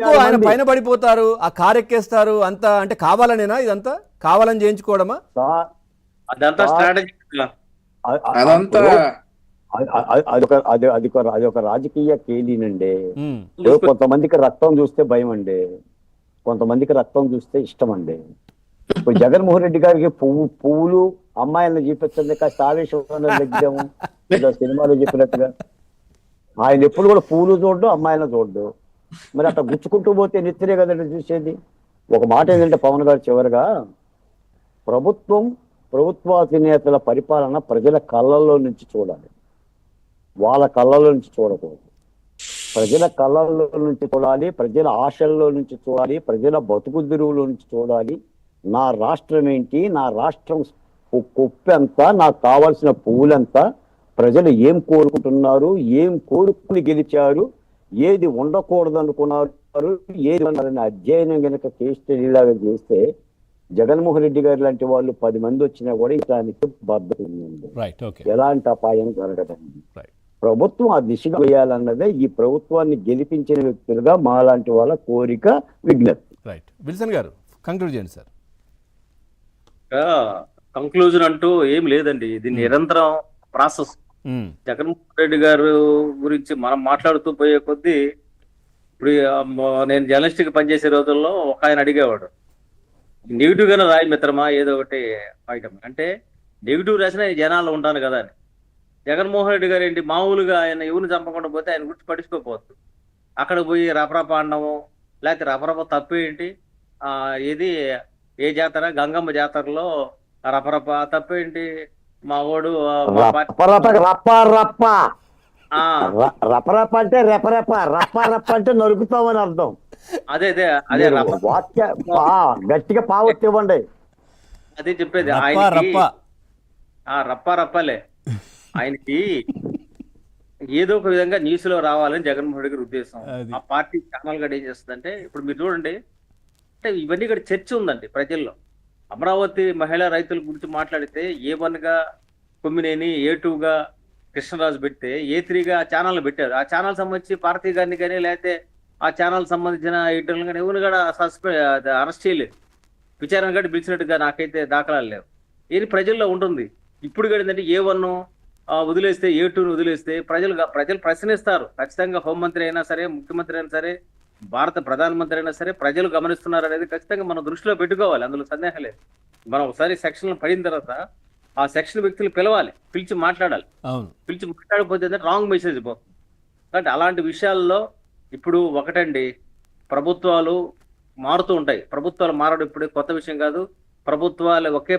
ఆయన పైన పడిపోతారు, ఆ కారు ఎక్కేస్తారు, అంతా అంటే కావాలనేనా? ఇదంతా కావాలని చేయించుకోవడమా? అదంతా స్ట్రాటజీ. అదంతా అదొక రాజకీయ కేలీనండి. ఉమ్, కొంతమందికి రక్తం చూస్తే భయం అండి, కొంతమందికి రక్తం చూస్తే ఇష్టం అండి. ఇప్పుడు జగన్మోహన్ రెడ్డి గారికి పువ్వులు అమ్మాయిలను చూపించండి, కాస్త ఆవేశం తగ్గిద్దాము ఏదో సినిమాలో చెప్పినట్టుగా. ఆయన ఎప్పుడు కూడా పువ్వులు చూడ్డు, అమ్మాయిలను చూడ్డు. మరి అట్లా గుచ్చుకుంటూ పోతే నెత్తిరే కదండి చూసేది. ఒక మాట ఏంటంటే పవన్ గారు చివరిగా, ప్రభుత్వాధినేతల పరిపాలన ప్రజల కళ్ళల్లో నుంచి చూడాలి, వాళ్ళ కళ్ళల్లో నుంచి చూడకూడదు. ప్రజల కళ్ళల్లో నుంచి చూడాలి, ప్రజల ఆశల్లో నుంచి చూడాలి, ప్రజల బతుకుదిరువులో నుంచి చూడాలి. నా రాష్ట్రం ఏంటి, నా రాష్ట్రం కుప్పెంత, నాకు కావాల్సిన పువ్వులంతా, ప్రజలు ఏం కోరుకుంటున్నారు, ఏం కోరుకుని గెలిచారు, ఏది ఉండకూడదు అనుకున్నారు, ఏది ఉన్నారని అధ్యయనం కనుక కేస్ స్టడీలాగా చేస్తే జగన్మోహన్ రెడ్డి గారు లాంటి వాళ్ళు 10 మంది వచ్చినా కూడా ఇలాంటి బాధ్యత ఉందండి. ఎలాంటి అపాయం జరగదండి. ప్రభుత్వం ఆ దిశగా వేయాలన్నదే ఈ ప్రభుత్వాన్ని గెలిపించిన వ్యక్తులుగా మాలాంటి వాళ్ళ కోరిక, విజ్ఞప్తి. విల్సన్ గారు కంక్లూడ్ చేయండి సార్. కంక్లూజన్ అంటూ ఏం లేదండి, ఇది నిరంతరం ప్రాసెస్. జగన్మోహన్ రెడ్డి గారు గురించి మనం మాట్లాడుతూ పోయే కొద్దీ, ఇప్పుడు నేను జర్నలిస్ట్ గా పనిచేసే రోజుల్లో ఒక ఆయన అడిగేవాడు, నెగిటివ్ గానే రాయి మిత్రమా ఏదో ఒకటి ఐటమ్ అంటే, నెగిటివ్ రాసిన జనాల్లో ఉంటాను కదా అని. జగన్మోహన్ రెడ్డి గారు ఏంటి, మామూలుగా ఆయన ఎవరిని చంపకుండా పోతే ఆయన గురించి పట్టించుకోకపోవచ్చు, అక్కడ పోయి రపరప అనడము, లేకపోతే రపరప తప్పేంటి, ఏది ఏ జాతర, గంగమ్మ జాతరలో రపరప తప్పేంటి, మా వాడు రపరప అంటే రెపరెప, రప్ప అంటే నరుకుతామని అర్థం. అదే అదే అదే వాక్య గట్టిగా పావొత్తి ఇవ్వండి. అదే చెప్పేది. రప్ప రప్పలే ఆయనకి ఏదో ఒక విధంగా న్యూస్ లో రావాలని జగన్మోహన్ రెడ్డి గారి ఉద్దేశం. ఆ పార్టీ ఛానల్ గడ ఏం చేస్తుందంటే, ఇప్పుడు మీరు చూడండి, అంటే ఇవన్నీ ఇక్కడ చర్చ ఉందండి ప్రజల్లో. అమరావతి మహిళా రైతుల గురించి మాట్లాడితే A1 గా కొమ్మినేని, A2 గా కృష్ణరాజు పెడితే, A3 గా ఛానల్ పెట్టారు. ఆ ఛానల్ సంబంధించి పార్టీ గారిని కానీ, లేకపోతే ఆ ఛానల్ సంబంధించిన ఎడిటర్లు కానీ ఎవరిని కూడా అరెస్ట్ చేయలేదు, విచారణ గట్టి పిలిచినట్టుగా నాకైతే దాఖలాలు లేవు. ఇది ప్రజల్లో ఉంటుంది. ఇప్పుడు కూడా ఏంటంటే A1 వదిలేస్తే, A2ను వదిలేస్తే ప్రజలు ప్రశ్నిస్తారు. ఖచ్చితంగా హోంమంత్రి అయినా సరే, ముఖ్యమంత్రి అయినా సరే, భారత ప్రధానమంత్రి అయినా సరే ప్రజలు గమనిస్తున్నారు అనేది ఖచ్చితంగా మనం దృష్టిలో పెట్టుకోవాలి. అందులో సందేహం లేదు. మనం ఒకసారి సెక్షన్ పడిన తర్వాత ఆ సెక్షన్ వ్యక్తులు పిలవాలి, పిలిచి మాట్లాడాలి. పిలిచి మాట్లాడకపోతే రాంగ్ మెసేజ్ పోతుంది. కాబట్టి అలాంటి విషయాల్లో ఇప్పుడు ఒకటండి, ప్రభుత్వాలు మారుతూ ఉంటాయి. ప్రభుత్వాలు మారడం ఇప్పుడు కొత్త విషయం కాదు. ప్రభుత్వాలు ఒకే